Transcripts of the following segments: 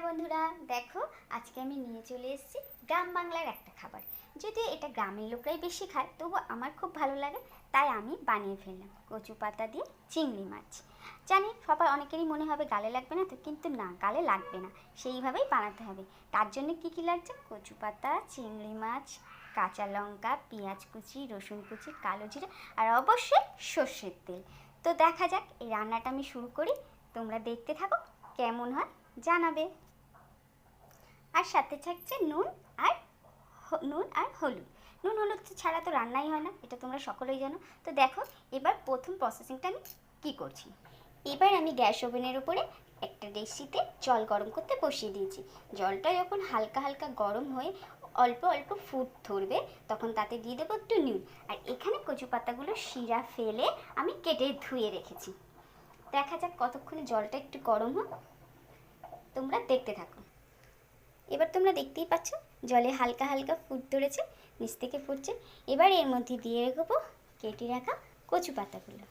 বন্ধুরা, দেখো আজকে আমি নিয়ে চলে এসেছি গ্রাম বাংলার একটা খাবার। যদিও এটা গ্রামের লোকরাই বেশি খায়, তবু আমার খুব ভালো লাগে, তাই আমি বানিয়ে ফেললাম কচু পাতা দিয়ে চিংড়ি মাছ। জানি সবার অনেকেরই মনে হবে গালে লাগবে না তো, কিন্তু না, গালে লাগবে না, সেইভাবেই বানাতে হবে। তার জন্য কি কি লাগছে? কচু পাতা, চিংড়ি মাছ, কাঁচা লঙ্কা, পেঁয়াজ কুচি, রসুন কুচি, কালো জিরে আর অবশ্যই সর্ষের তেল। তো দেখা যাক এই রান্নাটা আমি শুরু করি, তোমরা দেখতে থাকো, কেমন হয় জানাবে। আর সাথে থাকছে নুন আর হলুদ। নুন হলুদ ছাড়া তো রান্নাই হয় না, এটা তোমরা সকলেই জানো। তো দেখো এবার প্রথম প্রসেসিংটা আমি কী করছি। এবার আমি গ্যাস ওভেনের উপরে একটা ডেকচিতে জল গরম করতে বসিয়ে দিয়েছি। জলটা যখন হালকা হালকা গরম হয়ে অল্প অল্প ফুট ধরবে, তখন তাতে দিয়ে দেবো একটু নুন। আর এখানে কচু পাতাগুলো শিরা ফেলে আমি কেটে ধুয়ে রেখেছি। দেখা যাক কতক্ষণে জলটা একটু গরম হোক, তোমরা দেখতে থাকো। এবার তোমরা দেখতেই পাচ্ছ জলে হালকা হালকা ফুট ধরেছে, নিচ থেকে ফুটছে। এবার এর মধ্যে দিয়ে রাখবো কেটে রাখা কচু পাতাগুলো।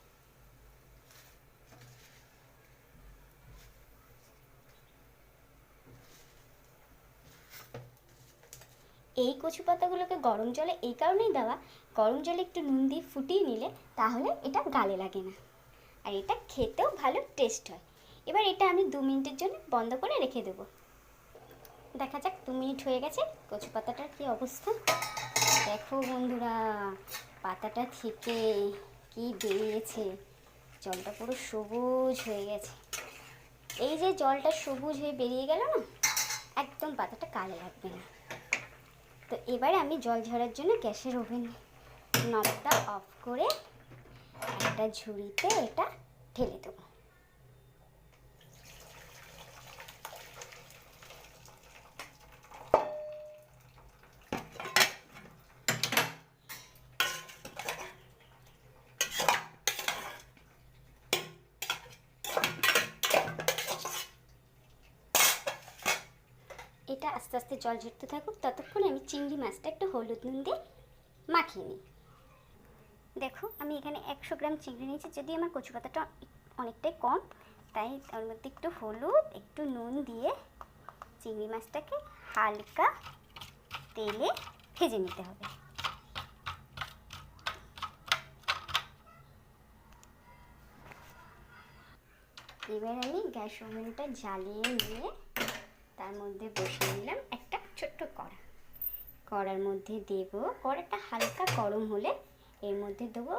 এই কচু পাতাগুলোকে গরম জলে এই কারণেই দেওয়া, গরম জলে একটু নুন দিয়ে ফুটিয়ে নিলে তাহলে এটা গালে লাগে না, আর এটা খেতেও ভালো টেস্ট হয়। এবার এটা আমি 2 মিনিটের জন্য বন্ধ করে রেখে দেবো। দেখা যাক 2 মিনিট হয়ে গেছে, কচু পাতাটার কী অবস্থা। দেখো বন্ধুরা, পাতাটা থেকে কি বেরিয়েছে, জলটা পুরো সবুজ হয়ে গেছে। এই যে জলটা সবুজ হয়ে বেরিয়ে গেল না, একদম পাতাটা কালো লাগবে না। তো এবারে আমি জল ঝরার জন্য গ্যাসের ওভেন নবটা অফ করে একটা ঝুড়িতে এটা ঢেলে দেবো। এটা আস্তে আস্তে জল ঝরতে থাকুক, ততক্ষণে আমি চিংড়ি মাছটা একটু হলুদ নুন দিয়ে মাখিয়ে নিই। দেখো আমি এখানে 100 গ্রাম চিংড়ি নিয়েছি, যদি আমার কচু পাতাটা অনেকটাই কম, তাই তার মধ্যে একটু হলুদ একটু নুন দিয়ে চিংড়ি মাছটাকে হালকা তেলে ভেজে নিতে হবে। এবার আমি গ্যাস ওভেনটা জ্বালিয়ে নিয়ে তার মধ্যে বসিয়ে নিলাম একটা ছোট্ট কড়া। কড়ার মধ্যে দেব, কড়াটা হালকা গরম হলে এর মধ্যে দেবো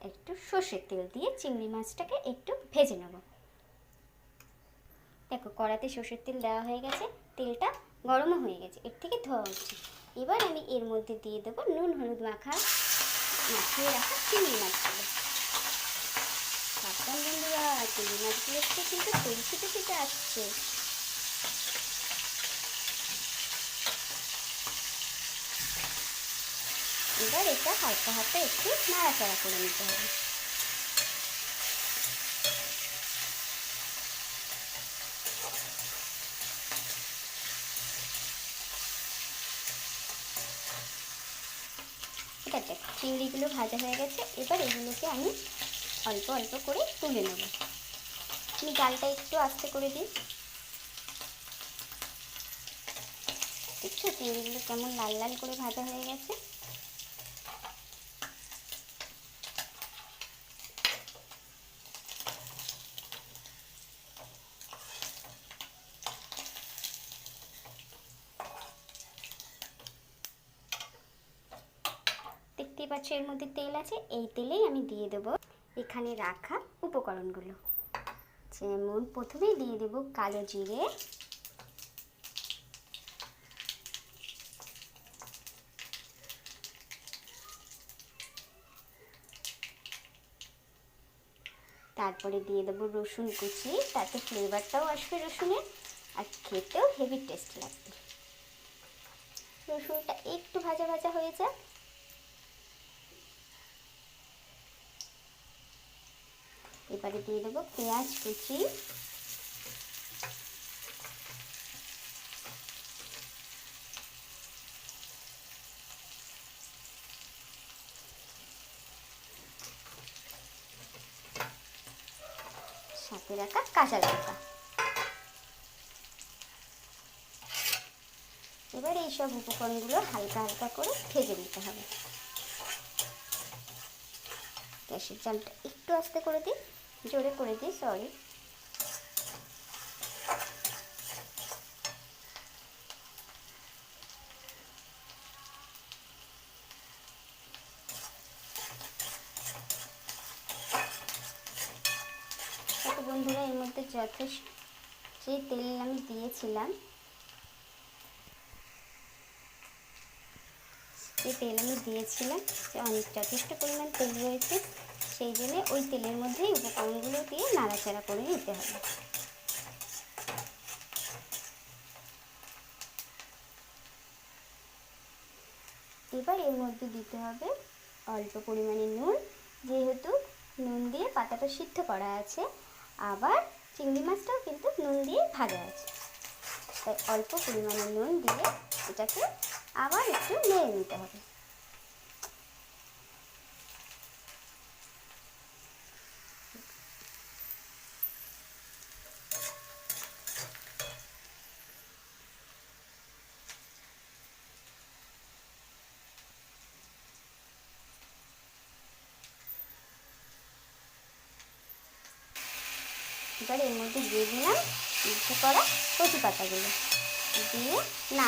একটু সর্ষের তেল দিয়ে চিংড়ি মাছটাকে একটু ভেজে নেব। দেখো কড়াতে সর্ষের তেল দেওয়া হয়ে গেছে, তেলটা গরমও হয়ে গেছে, এর থেকে ধোয়া হচ্ছে। এবার আমি এর মধ্যে দিয়ে দেবো নুন হলুদ মাখিয়ে রাখা চিংড়ি মাছগুলো। সাবধান বন্ধুরা, চিংড়ি মাছগুলো কিন্তু তেল ছিটে ছিটে আসছে। এবার এটা হালকা হাতে একটু নাড়াচাড়া করে নিতে হবে। ঠিক আছে, চিংড়িগুলো ভাজা হয়ে গেছে। এবার এগুলোকে আমি অল্প অল্প করে তুলে নেব। আমি জালটা একটু আস্তে করে দিই। দেখছো চিংড়িগুলো কেমন লাল লাল করে ভাজা হয়ে গেছে। দেখতেই পাচ্ছ এর মধ্যে তেল আছে, এই তেলেই আমি দিয়ে দেবো এখানে রাখা উপকরণগুলো। যেমন প্রথমেই দিয়ে দেবো কালো জিরে, তারপরে দিয়ে দেবো রসুন কুচি, তাতে ফ্লেভারটাও আসবে রসুনের, আর খেতেও হেভি টেস্ট লাগবে। রসুনটা একটু ভাজা ভাজা হয়ে যাক। এবারে দিয়ে দেবো পেঁয়াজ কুচি, সাথে রাখা কাঁচা লঙ্কা। এবার এই সব উপকরণগুলো হালকা হালকা করে ভেজে নিতে হবে। গ্যাসের জালটা একটু আস্তে করে দিই, জোরে করে দিই, সরি। বন্ধুরা, এর মধ্যে যথেষ্ট যে তেল আমি দিয়েছিলাম, অনেক যথেষ্ট পরিমাণ তেল রয়েছে, সেই জন্য ওই তেলের মধ্যেই উপকরণগুলো দিয়ে নাড়াচাড়া করে নিতে হবে। এবার এর মধ্যে দিতে হবে অল্প পরিমাণে নুন, যেহেতু নুন দিয়ে পাতাটা সিদ্ধ করা আছে, আবার চিংড়ি মাছটাও কিন্তু নুন দিয়ে ভাজা আছে, তাই অল্প পরিমাণে নুন দিয়ে এটাকে আবার একটু নেড়ে নিতে হবে। এবার এর মধ্যে দিয়ে দিলাম সিদ্ধ করা কচু পাতাগুলো, দিয়ে না